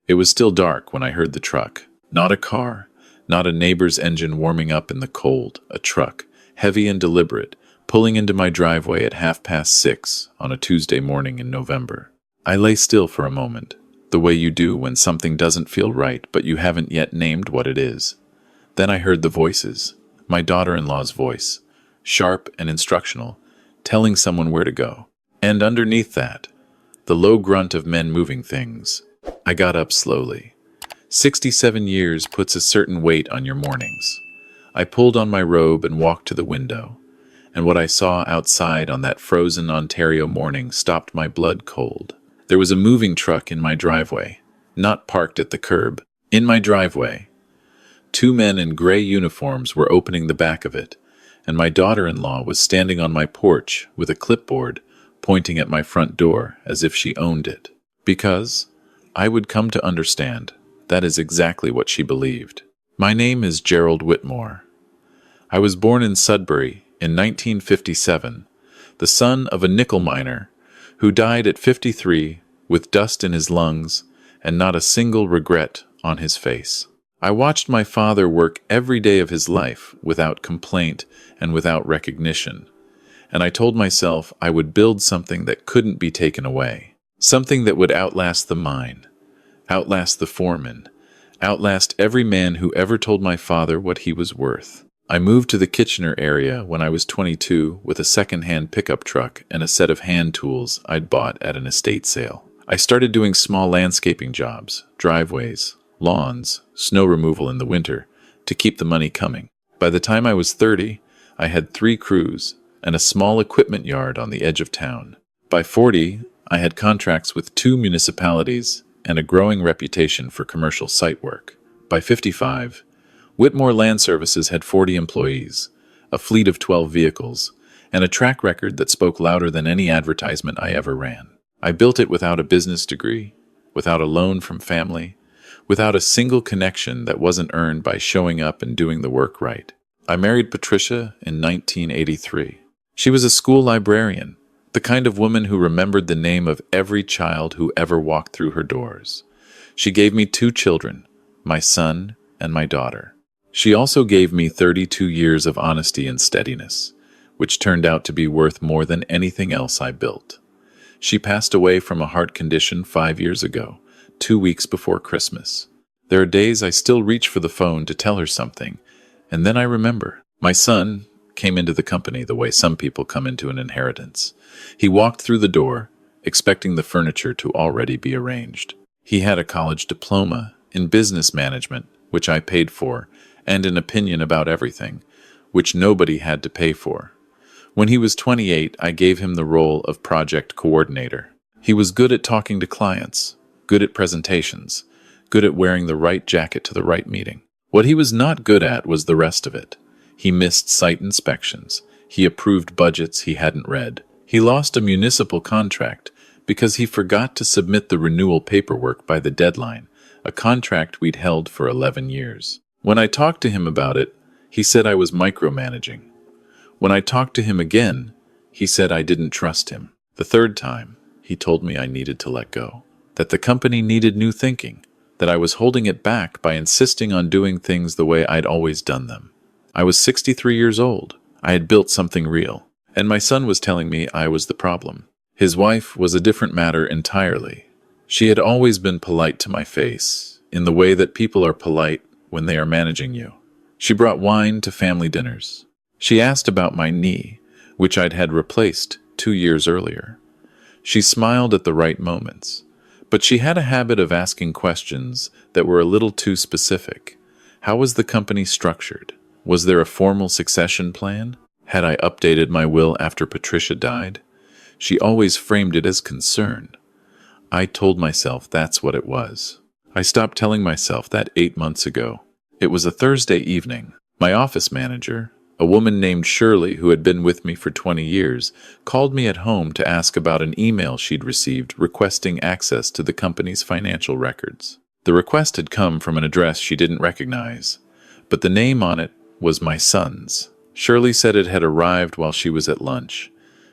It was still dark when I heard the truck. Not a car, not a neighbor's engine warming up in the cold. A truck, heavy and deliberate, pulling into my driveway at 6:30 on a Tuesday morning in November. I lay still for a moment, the way you do when something doesn't feel right but you haven't yet named what it is. Then I heard the voices. My daughter-in-law's voice, sharp and instructional, telling someone where to go. And underneath that, the low grunt of men moving things. I got up slowly. 67 years puts a certain weight on your mornings. I pulled on my robe and walked to the window, and what I saw outside on that frozen Ontario morning stopped my blood cold. There was a moving truck in my driveway, not parked at the curb. In my driveway, 2 men in gray uniforms were opening the back of it, and my daughter-in-law was standing on my porch with a clipboard pointing at my front door as if she owned it. Because, I would come to understand, that is exactly what she believed. My name is Gerald Whitmore. I was born in Sudbury in 1957, the son of a nickel miner who died at 53 with dust in his lungs and not a single regret on his face. I watched my father work every day of his life without complaint and without recognition, and I told myself I would build something that couldn't be taken away, something that would outlast the mine, outlast the foreman, outlast every man who ever told my father what he was worth. I moved to the Kitchener area when I was 22 with a second-hand pickup truck and a set of hand tools I'd bought at an estate sale. I started doing small landscaping jobs, driveways, lawns, snow removal in the winter, to keep the money coming. By the time I was 30, I had 3 crews and a small equipment yard on the edge of town. By 40, I had contracts with 2 municipalities and a growing reputation for commercial site work. By 55, Whitmore Land Services had 40 employees, a fleet of 12 vehicles, and a track record that spoke louder than any advertisement I ever ran. I built it without a business degree, without a loan from family, without a single connection that wasn't earned by showing up and doing the work right. I married Patricia in 1983. She was a school librarian, the kind of woman who remembered the name of every child who ever walked through her doors. She gave me 2 children, my son and my daughter. She also gave me 32 years of honesty and steadiness, which turned out to be worth more than anything else I built. She passed away from a heart condition 5 years ago, 2 weeks before Christmas. There are days I still reach for the phone to tell her something, and then I remember. My son came into the company the way some people come into an inheritance. He walked through the door, expecting the furniture to already be arranged. He had a college diploma in business management, which I paid for, and an opinion about everything, which nobody had to pay for. When he was 28, I gave him the role of project coordinator. He was good at talking to clients, good at presentations, good at wearing the right jacket to the right meeting. What he was not good at was the rest of it. He missed site inspections. He approved budgets he hadn't read. He lost a municipal contract because he forgot to submit the renewal paperwork by the deadline, a contract we'd held for 11 years. When I talked to him about it, he said I was micromanaging. When I talked to him again, he said I didn't trust him. The third time, he told me I needed to let go, that the company needed new thinking, that I was holding it back by insisting on doing things the way I'd always done them. I was 63 years old. I had built something real, and my son was telling me I was the problem. His wife was a different matter entirely. She had always been polite to my face, in the way that people are polite when they are managing you. She brought wine to family dinners. She asked about my knee, which I'd had replaced 2 years earlier. She smiled at the right moments, but she had a habit of asking questions that were a little too specific. How was the company structured? Was there a formal succession plan? Had I updated my will after Patricia died? She always framed it as concern. I told myself that's what it was. I stopped telling myself that 8 months ago. It was a Thursday evening. My office manager, a woman named Shirley who had been with me for 20 years, called me at home to ask about an email she'd received requesting access to the company's financial records. The request had come from an address she didn't recognize, but the name on it was my son's. Shirley said it had arrived while she was at lunch,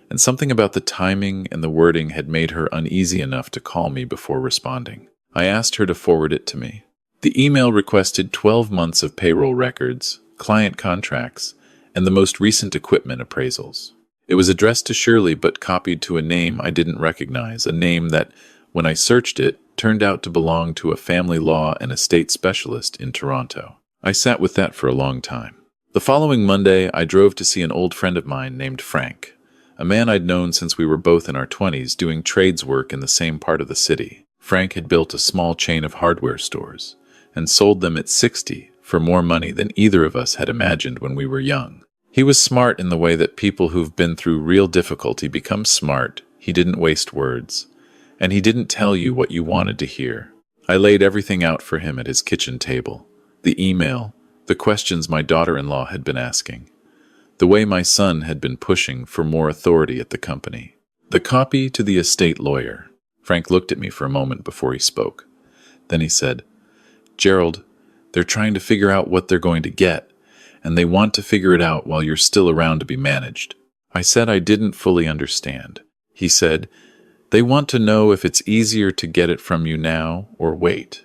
and something about the timing and the wording had made her uneasy enough to call me before responding. I asked her to forward it to me. The email requested 12 months of payroll records, client contracts, and the most recent equipment appraisals. It was addressed to Shirley but copied to a name I didn't recognize, a name that, when I searched it, turned out to belong to a family law and estate specialist in Toronto. I sat with that for a long time. The following Monday, I drove to see an old friend of mine named Frank, a man I'd known since we were both in our 20s doing trades work in the same part of the city. Frank had built a small chain of hardware stores and sold them at 60 for more money than either of us had imagined when we were young. He was smart in the way that people who've been through real difficulty become smart. He didn't waste words, and he didn't tell you what you wanted to hear. I laid everything out for him at his kitchen table. The email, the questions my daughter-in-law had been asking, the way my son had been pushing for more authority at the company, the copy to the estate lawyer. Frank looked at me for a moment before he spoke. Then he said, "Gerald, they're trying to figure out what they're going to get, and they want to figure it out while you're still around to be managed." I said I didn't fully understand. He said, "They want to know if it's easier to get it from you now or wait.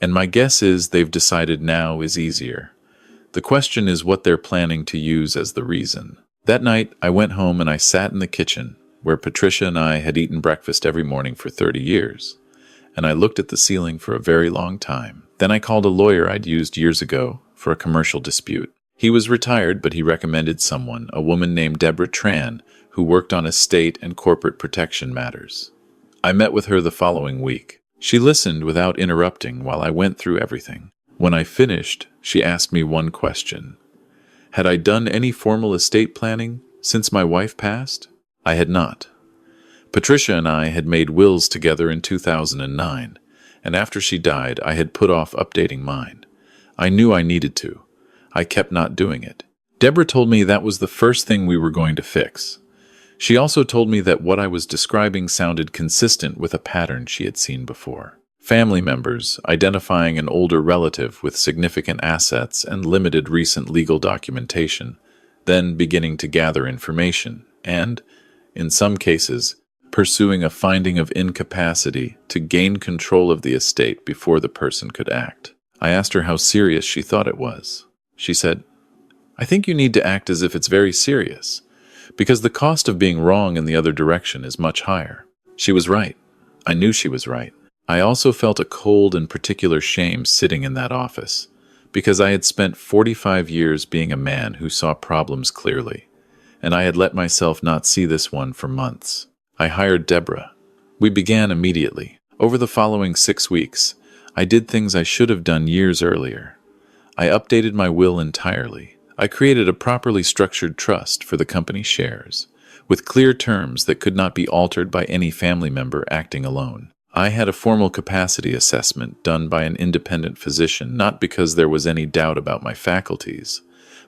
And my guess is they've decided now is easier. The question is what they're planning to use as the reason." That night, I went home and I sat in the kitchen, where Patricia and I had eaten breakfast every morning for 30 years, and I looked at the ceiling for a very long time. Then I called a lawyer I'd used years ago for a commercial dispute. He was retired, but he recommended someone, a woman named Deborah Tran, who worked on estate and corporate protection matters. I met with her the following week. She listened without interrupting while I went through everything. When I finished, she asked me one question. Had I done any formal estate planning since my wife passed? I had not. Patricia and I had made wills together in 2009, and after she died, I had put off updating mine. I knew I needed to. I kept not doing it. Deborah told me that was the first thing we were going to fix. She also told me that what I was describing sounded consistent with a pattern she had seen before. Family members identifying an older relative with significant assets and limited recent legal documentation, then beginning to gather information, and, in some cases, pursuing a finding of incapacity to gain control of the estate before the person could act. I asked her how serious she thought it was. She said, "I think you need to act as if it's very serious, because the cost of being wrong in the other direction is much higher." She was right. I knew she was right. I also felt a cold and particular shame sitting in that office, because I had spent 45 years being a man who saw problems clearly, and I had let myself not see this one for months. I hired Deborah. We began immediately. Over the following 6 weeks, I did things I should have done years earlier. I updated my will entirely. I created a properly structured trust for the company shares, with clear terms that could not be altered by any family member acting alone. I had a formal capacity assessment done by an independent physician, not because there was any doubt about my faculties,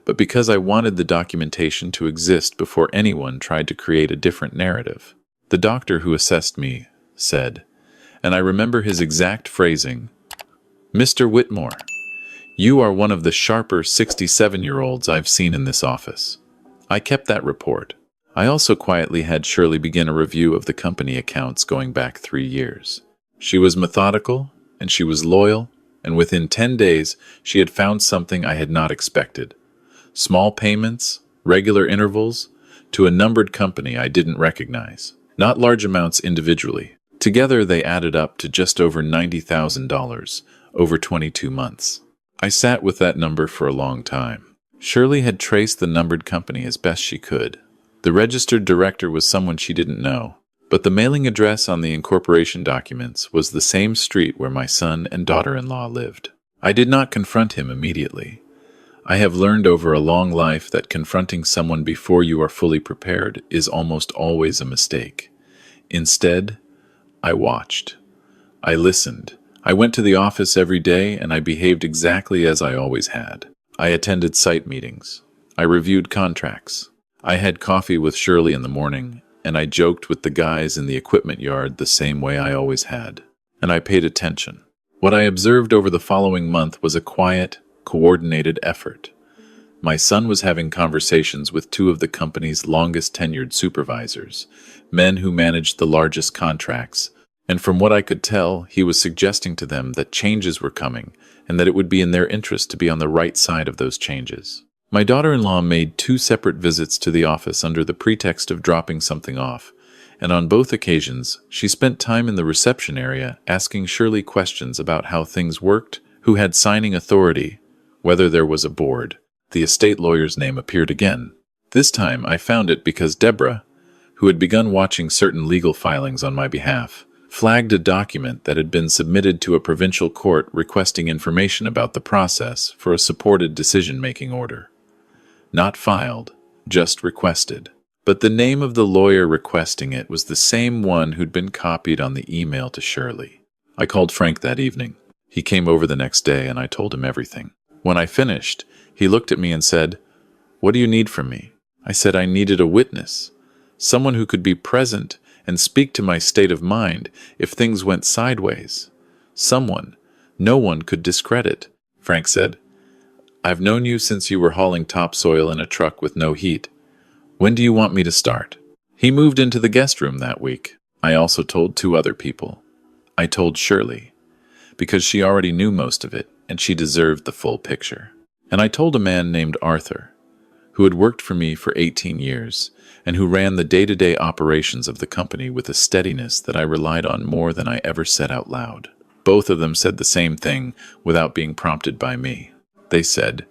but because I wanted the documentation to exist before anyone tried to create a different narrative. The doctor who assessed me said, and I remember his exact phrasing, "Mr. Whitmore, you are one of the sharper 67-year-olds I've seen in this office." I kept that report. I also quietly had Shirley begin a review of the company accounts going back 3 years. She was methodical, and she was loyal, and within 10 days, she had found something I had not expected. Small payments, regular intervals, to a numbered company I didn't recognize. Not large amounts individually. Together, they added up to just over $90,000 over 22 months. I sat with that number for a long time. Shirley had traced the numbered company as best she could. The registered director was someone she didn't know, but the mailing address on the incorporation documents was the same street where my son and daughter-in-law lived. I did not confront him immediately. I have learned over a long life that confronting someone before you are fully prepared is almost always a mistake. Instead, I watched. I listened. I went to the office every day and I behaved exactly as I always had. I attended site meetings. I reviewed contracts. I had coffee with Shirley in the morning, and I joked with the guys in the equipment yard the same way I always had. And I paid attention. What I observed over the following month was a quiet, coordinated effort. My son was having conversations with 2 of the company's longest-tenured supervisors, men who managed the largest contracts, And from what I could tell, he was suggesting to them that changes were coming and that it would be in their interest to be on the right side of those changes. My daughter-in-law made 2 separate visits to the office under the pretext of dropping something off, and on both occasions, she spent time in the reception area asking Shirley questions about how things worked, who had signing authority, whether there was a board. The estate lawyer's name appeared again. This time, I found it because Deborah, who had begun watching certain legal filings on my behalf, flagged a document that had been submitted to a provincial court requesting information about the process for a supported decision-making order. Not filed, just requested. But the name of the lawyer requesting it was the same one who'd been copied on the email to Shirley. I called Frank that evening. He came over the next day and I told him everything. When I finished, he looked at me and said, "What do you need from me?" I said I needed a witness, someone who could be present and speak to my state of mind if things went sideways. Someone no one could discredit. Frank said, "I've known you since you were hauling topsoil in a truck with no heat. When do you want me to start?" He moved into the guest room that week. I also told 2 other people. I told Shirley, because she already knew most of it, and she deserved the full picture. And I told a man named Arthur, who had worked for me for 18 years, and who ran the day-to-day operations of the company with a steadiness that I relied on more than I ever said out loud. Both of them said the same thing without being prompted by me. They said,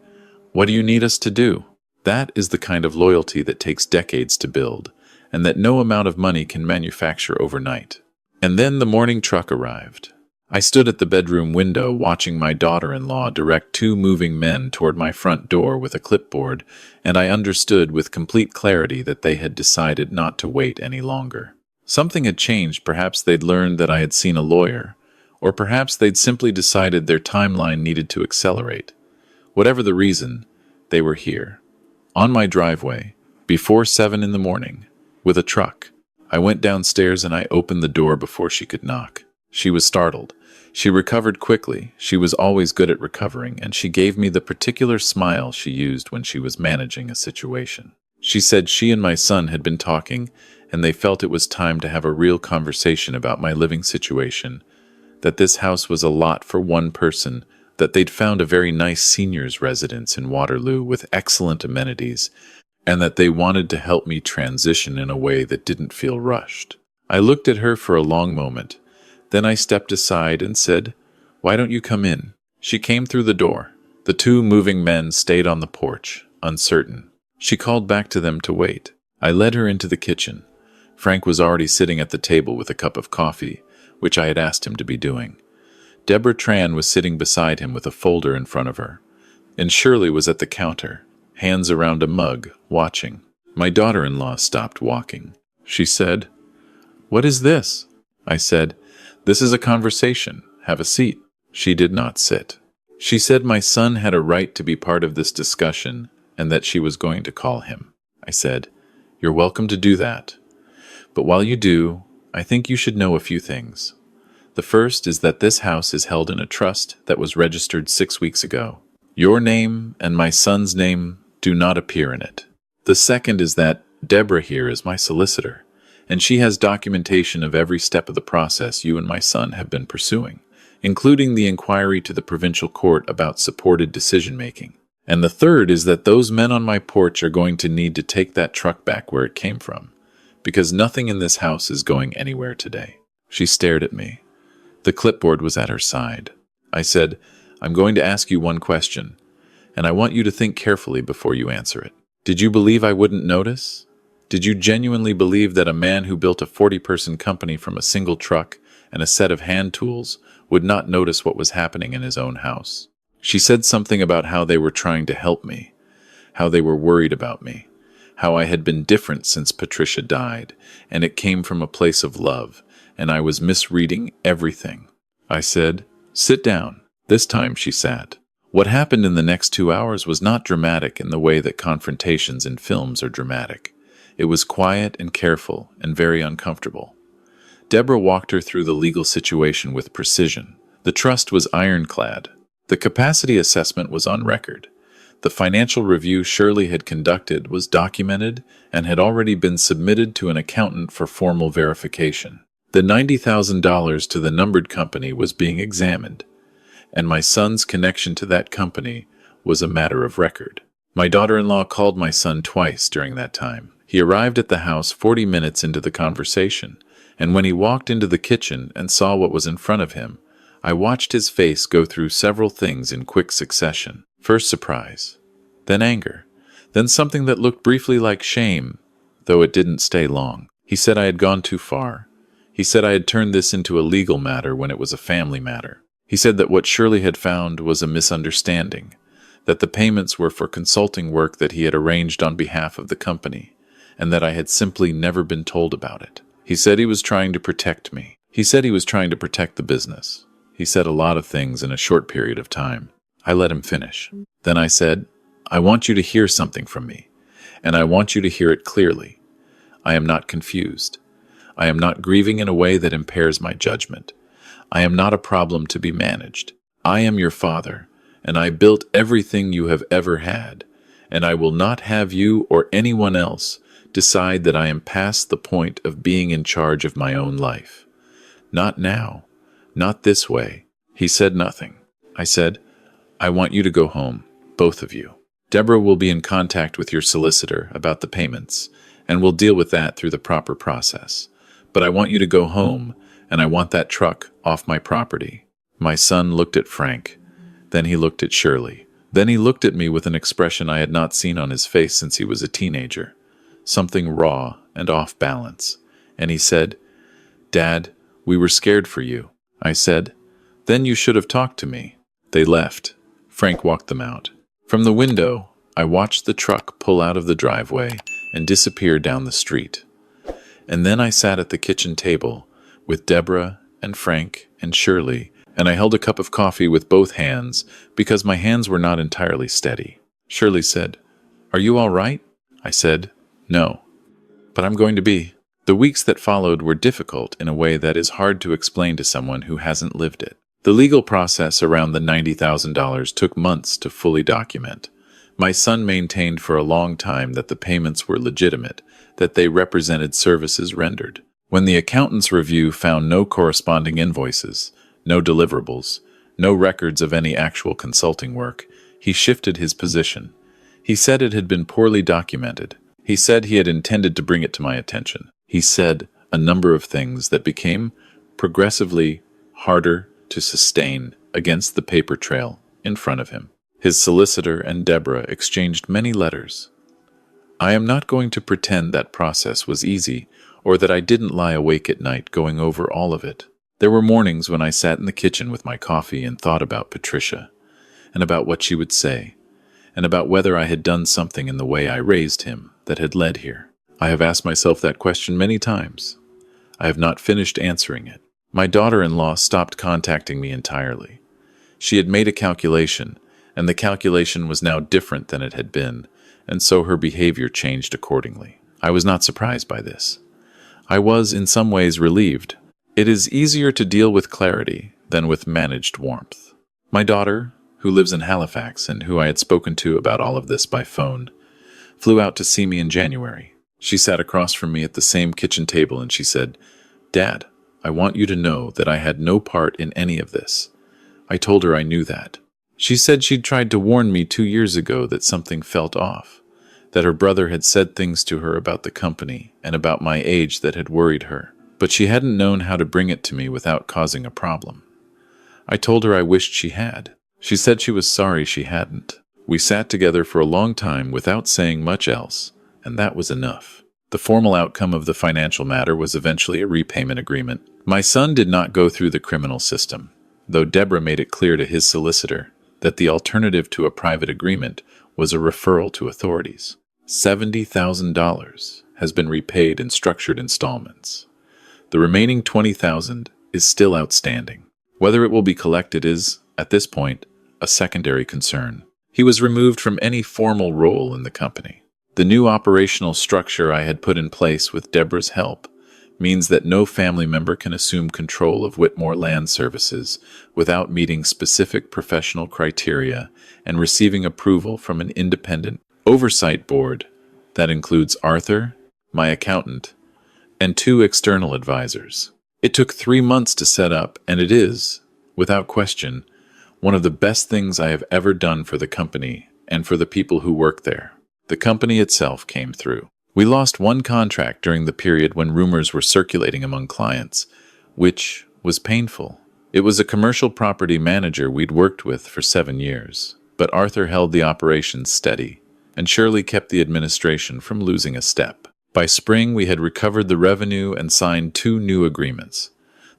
"What do you need us to do?" That is the kind of loyalty that takes decades to build, and that no amount of money can manufacture overnight. And then the morning truck arrived. I stood at the bedroom window watching my daughter-in-law direct 2 moving men toward my front door with a clipboard, and I understood with complete clarity that they had decided not to wait any longer. Something had changed. Perhaps they'd learned that I had seen a lawyer, or perhaps they'd simply decided their timeline needed to accelerate. Whatever the reason, they were here. On my driveway, before 7 in the morning, with a truck. I went downstairs and I opened the door before she could knock. She was startled. She recovered quickly. She was always good at recovering, and she gave me the particular smile she used when she was managing a situation. She said she and my son had been talking, and they felt it was time to have a real conversation about my living situation, that this house was a lot for one person, that they'd found a very nice seniors residence in Waterloo with excellent amenities, and that they wanted to help me transition in a way that didn't feel rushed. I looked at her for a long moment. Then I stepped aside and said, "Why don't you come in?" She came through the door. The 2 moving men stayed on the porch, uncertain. She called back to them to wait. I led her into the kitchen. Frank was already sitting at the table with a cup of coffee, which I had asked him to be doing. Deborah Tran was sitting beside him with a folder in front of her, and Shirley was at the counter, hands around a mug, watching. My daughter-in-law stopped walking. She said, "What is this?" I said, "This is a conversation. Have a seat." She did not sit. She said my son had a right to be part of this discussion and that she was going to call him. I said, "You're welcome to do that. But while you do, I think you should know a few things. The first is that this house is held in a trust that was registered 6 weeks ago. Your name and my son's name do not appear in it. The second is that Deborah here is my solicitor, and she has documentation of every step of the process you and my son have been pursuing, including the inquiry to the provincial court about supported decision-making. And the third is that those men on my porch are going to need to take that truck back where it came from, because nothing in this house is going anywhere today." She stared at me. The clipboard was at her side. I said, "I'm going to ask you one question, and I want you to think carefully before you answer it. Did you believe I wouldn't notice? Did you genuinely believe that a man who built a 40-person company from a single truck and a set of hand tools would not notice what was happening in his own house?" She said something about how they were trying to help me, how they were worried about me, how I had been different since Patricia died, and it came from a place of love, and I was misreading everything. I said, "Sit down." This time she sat. What happened in the next 2 hours was not dramatic in the way that confrontations in films are dramatic. It was quiet and careful and very uncomfortable. Deborah walked her through the legal situation with precision. The trust was ironclad. The capacity assessment was on record. The financial review Shirley had conducted was documented and had already been submitted to an accountant for formal verification. The $90,000 to the numbered company was being examined, and my son's connection to that company was a matter of record. My daughter-in-law called my son twice during that time. He arrived at the house 40 minutes into the conversation, and when he walked into the kitchen and saw what was in front of him, I watched his face go through several things in quick succession. First surprise, then anger, then something that looked briefly like shame, though it didn't stay long. He said I had gone too far. He said I had turned this into a legal matter when it was a family matter. He said that what Shirley had found was a misunderstanding, that the payments were for consulting work that he had arranged on behalf of the company, and that I had simply never been told about it. He said he was trying to protect me. He said he was trying to protect the business. He said a lot of things in a short period of time. I let him finish. Then I said, I want you to hear something from me, and I want you to hear it clearly. I am not confused. I am not grieving in a way that impairs my judgment. I am not a problem to be managed. I am your father, and I built everything you have ever had, and I will not have you or anyone else decide that I am past the point of being in charge of my own life. Not now. Not this way. He said nothing. I said, I want you to go home, both of you. Deborah will be in contact with your solicitor about the payments, and we'll deal with that through the proper process. But I want you to go home, and I want that truck off my property. My son looked at Frank. Then he looked at Shirley. Then he looked at me with an expression I had not seen on his face since he was a teenager. Something raw and off balance. And he said, Dad, we were scared for you. I said, then you should have talked to me. They left. Frank walked them out. From the window, I watched the truck pull out of the driveway and disappear down the street. And then I sat at the kitchen table with Deborah and Frank and Shirley, and I held a cup of coffee with both hands because my hands were not entirely steady. Shirley said, Are you all right? I said, No, but I'm going to be. The weeks that followed were difficult in a way that is hard to explain to someone who hasn't lived it. The legal process around the $90,000 took months to fully document. My son maintained for a long time that the payments were legitimate, that they represented services rendered. When the accountant's review found no corresponding invoices, no deliverables, no records of any actual consulting work, he shifted his position. He said it had been poorly documented. He said he had intended to bring it to my attention. He said a number of things that became progressively harder to sustain against the paper trail in front of him. His solicitor and Deborah exchanged many letters. I am not going to pretend that process was easy or that I didn't lie awake at night going over all of it. There were mornings when I sat in the kitchen with my coffee and thought about Patricia, and about what she would say, and about whether I had done something in the way I raised him that had led here. I have asked myself that question many times. I have not finished answering it. My daughter-in-law stopped contacting me entirely. She had made a calculation, and the calculation was now different than it had been, and so her behavior changed accordingly. I was not surprised by this. I was, in some ways, relieved. It is easier to deal with clarity than with managed warmth. My daughter, who lives in Halifax and who I had spoken to about all of this by phone, flew out to see me in January. She sat across from me at the same kitchen table and she said, Dad, I want you to know that I had no part in any of this. I told her I knew that. She said she'd tried to warn me 2 years ago that something felt off, that her brother had said things to her about the company and about my age that had worried her, but she hadn't known how to bring it to me without causing a problem. I told her I wished she had. She said she was sorry she hadn't. We sat together for a long time without saying much else, and that was enough. The formal outcome of the financial matter was eventually a repayment agreement. My son did not go through the criminal system, though Deborah made it clear to his solicitor that the alternative to a private agreement was a referral to authorities. $70,000 has been repaid in structured installments. The remaining $20,000 is still outstanding. Whether it will be collected is, at this point, a secondary concern. He was removed from any formal role in the company. The new operational structure I had put in place with Deborah's help means that no family member can assume control of Whitmore Land Services without meeting specific professional criteria and receiving approval from an independent oversight board that includes Arthur, my accountant, and 2 external advisors. It took 3 months to set up, and it is, without question, one of the best things I have ever done for the company and for the people who work there. The company itself came through. We lost one contract during the period when rumors were circulating among clients, which was painful. It was a commercial property manager we'd worked with for 7 years, but Arthur held the operations steady and surely kept the administration from losing a step. By spring, we had recovered the revenue and signed 2 new agreements.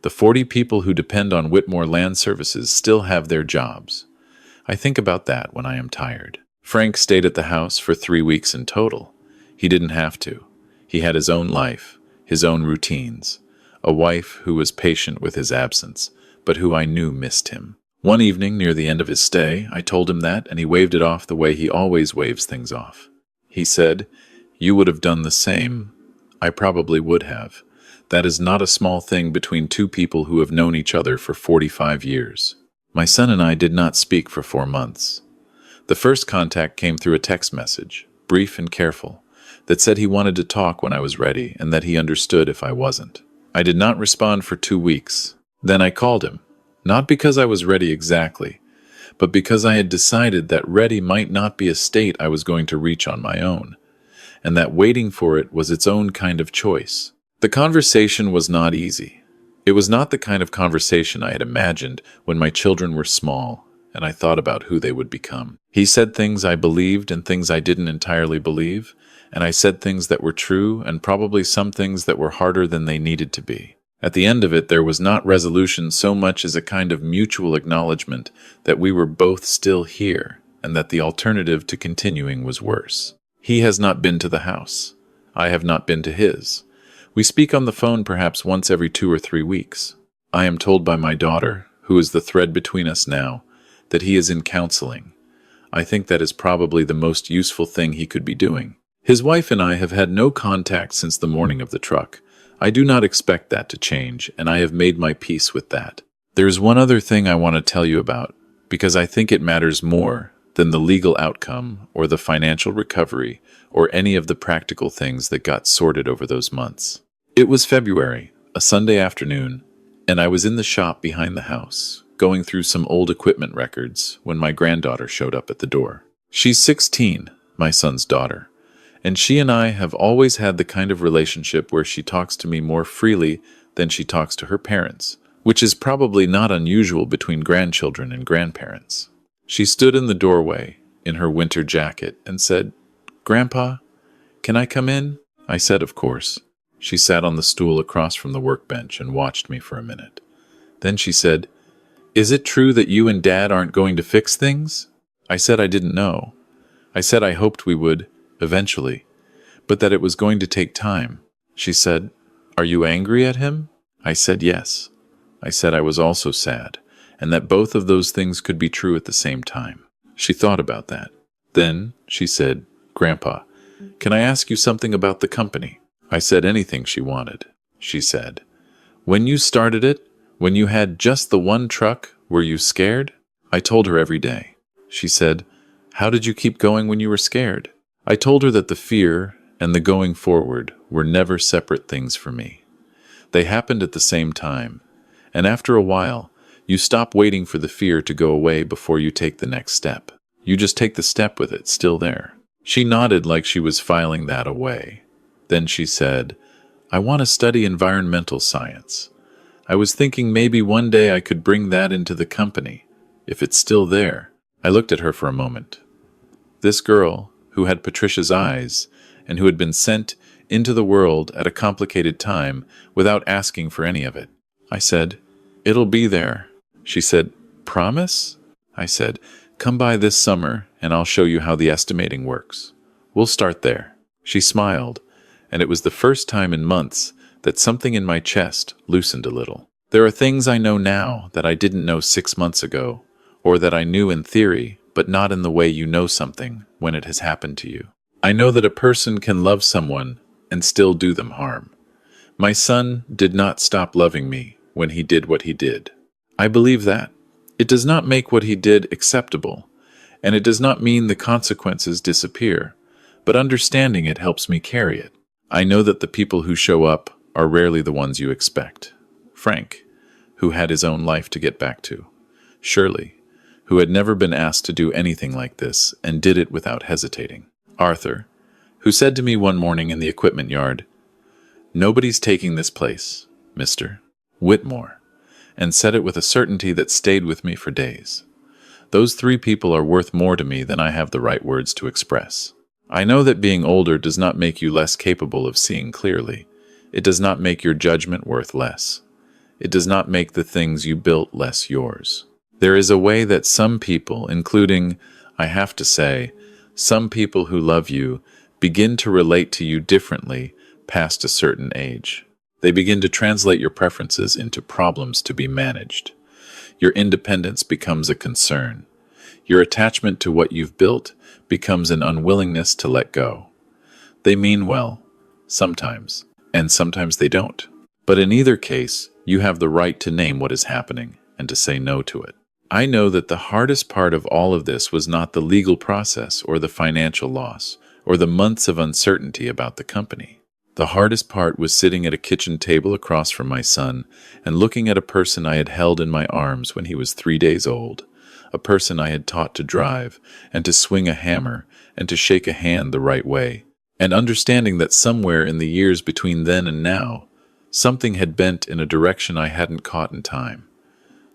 The 40 people who depend on Whitmore Land Services still have their jobs. I think about that when I am tired. Frank stayed at the house for 3 weeks in total. He didn't have to. He had his own life, his own routines, a wife who was patient with his absence, but who I knew missed him. One evening near the end of his stay, I told him that, and he waved it off the way he always waves things off. He said, "You would have done the same." I probably would have. That is not a small thing between 2 people who have known each other for 45 years. My son and I did not speak for 4 months. The first contact came through a text message, brief and careful, that said he wanted to talk when I was ready and that he understood if I wasn't. I did not respond for 2 weeks. Then I called him, not because I was ready exactly, but because I had decided that ready might not be a state I was going to reach on my own, and that waiting for it was its own kind of choice. The conversation was not easy. It was not the kind of conversation I had imagined when my children were small, and I thought about who they would become. He said things I believed and things I didn't entirely believe, and I said things that were true and probably some things that were harder than they needed to be. At the end of it, there was not resolution so much as a kind of mutual acknowledgement that we were both still here and that the alternative to continuing was worse. He has not been to the house. I have not been to his. We speak on the phone perhaps once every 2 or 3 weeks. I am told by my daughter, who is the thread between us now, that he is in counseling. I think that is probably the most useful thing he could be doing. His wife and I have had no contact since the morning of the truck. I do not expect that to change, and I have made my peace with that. There is one other thing I want to tell you about, because I think it matters more than the legal outcome or the financial recovery or any of the practical things that got sorted over those months. It was February, a Sunday afternoon, and I was in the shop behind the house, going through some old equipment records when my granddaughter showed up at the door. She's 16, my son's daughter, and she and I have always had the kind of relationship where she talks to me more freely than she talks to her parents, which is probably not unusual between grandchildren and grandparents. She stood in the doorway in her winter jacket and said, "Grandpa, can I come in?" I said, "Of course." She sat on the stool across from the workbench and watched me for a minute. Then she said, "Is it true that you and Dad aren't going to fix things?" I said I didn't know. I said I hoped we would, eventually, but that it was going to take time. She said, "Are you angry at him?" I said yes. I said I was also sad, and that both of those things could be true at the same time. She thought about that. Then she said, "Grandpa, can I ask you something about the company?" I said anything she wanted. She said, "When you started it, when you had just the one truck, were you scared?" I told her every day. She said, "How did you keep going when you were scared?" I told her that the fear and the going forward were never separate things for me. They happened at the same time, and after a while, you stop waiting for the fear to go away before you take the next step. You just take the step with it still there. She nodded like she was filing that away. Then she said, "I want to study environmental science. I was thinking maybe one day I could bring that into the company, if it's still there." I looked at her for a moment. This girl, who had Patricia's eyes, and who had been sent into the world at a complicated time without asking for any of it. I said, "It'll be there." She said, "Promise?" I said, "Come by this summer, and I'll show you how the estimating works. We'll start there." She smiled, and it was the first time in months that something in my chest loosened a little. There are things I know now that I didn't know 6 months ago, or that I knew in theory, but not in the way you know something when it has happened to you. I know that a person can love someone and still do them harm. My son did not stop loving me when he did what he did. I believe that. It does not make what he did acceptable, and it does not mean the consequences disappear, but understanding it helps me carry it. I know that the people who show up are rarely the ones you expect. Frank, who had his own life to get back to. Shirley, who had never been asked to do anything like this and did it without hesitating. Arthur, who said to me one morning in the equipment yard, "Nobody's taking this place, Mr. Whitmore," and said it with a certainty that stayed with me for days. Those three people are worth more to me than I have the right words to express. I know that being older does not make you less capable of seeing clearly. It does not make your judgment worth less. It does not make the things you built less yours. There is a way that some people, including, I have to say, some people who love you, begin to relate to you differently past a certain age. They begin to translate your preferences into problems to be managed. Your independence becomes a concern. Your attachment to what you've built becomes an unwillingness to let go. They mean well, sometimes, and sometimes they don't. But in either case, you have the right to name what is happening and to say no to it. I know that the hardest part of all of this was not the legal process or the financial loss or the months of uncertainty about the company. The hardest part was sitting at a kitchen table across from my son and looking at a person I had held in my arms when he was 3 days old, a person I had taught to drive and to swing a hammer and to shake a hand the right way, and understanding that somewhere in the years between then and now, something had bent in a direction I hadn't caught in time.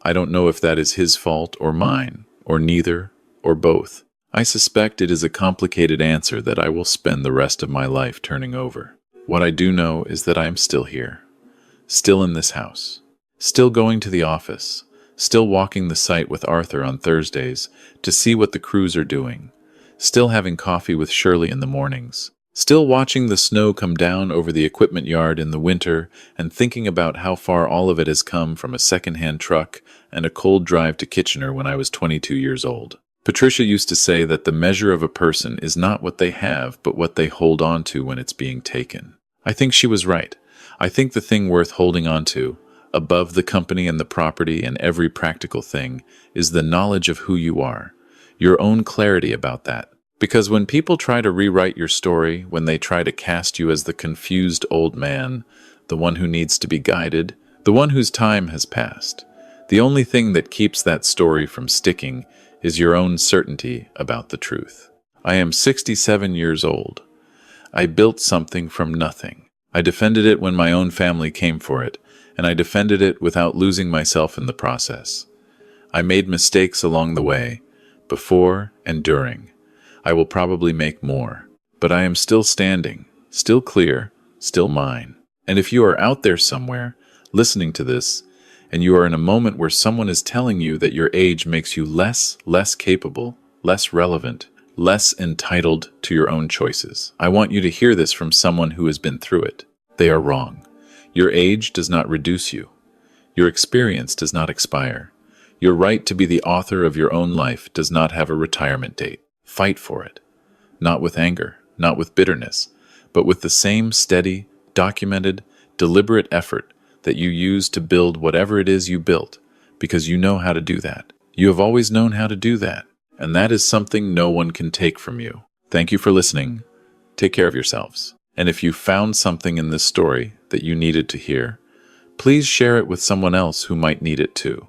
I don't know if that is his fault or mine, or neither, or both. I suspect it is a complicated answer that I will spend the rest of my life turning over. What I do know is that I am still here, still in this house, still going to the office, still walking the site with Arthur on Thursdays to see what the crews are doing, still having coffee with Shirley in the mornings, still watching the snow come down over the equipment yard in the winter and thinking about how far all of it has come from a second-hand truck and a cold drive to Kitchener when I was 22 years old. Patricia used to say that the measure of a person is not what they have, but what they hold on to when it's being taken. I think she was right. I think the thing worth holding on to, above the company and the property and every practical thing, is the knowledge of who you are, your own clarity about that. Because when people try to rewrite your story, when they try to cast you as the confused old man, the one who needs to be guided, the one whose time has passed, the only thing that keeps that story from sticking is your own certainty about the truth. I am 67 years old. I built something from nothing. I defended it when my own family came for it, and I defended it without losing myself in the process. I made mistakes along the way, before and during. I will probably make more, but I am still standing, still clear, still mine. And if you are out there somewhere, listening to this, and you are in a moment where someone is telling you that your age makes you less capable, less relevant, less entitled to your own choices, I want you to hear this from someone who has been through it. They are wrong. Your age does not reduce you. Your experience does not expire. Your right to be the author of your own life does not have a retirement date. Fight for it. Not with anger, not with bitterness, but with the same steady, documented, deliberate effort that you use to build whatever it is you built, because you know how to do that. You have always known how to do that, and that is something no one can take from you. Thank you for listening. Take care of yourselves. And if you found something in this story that you needed to hear, please share it with someone else who might need it too.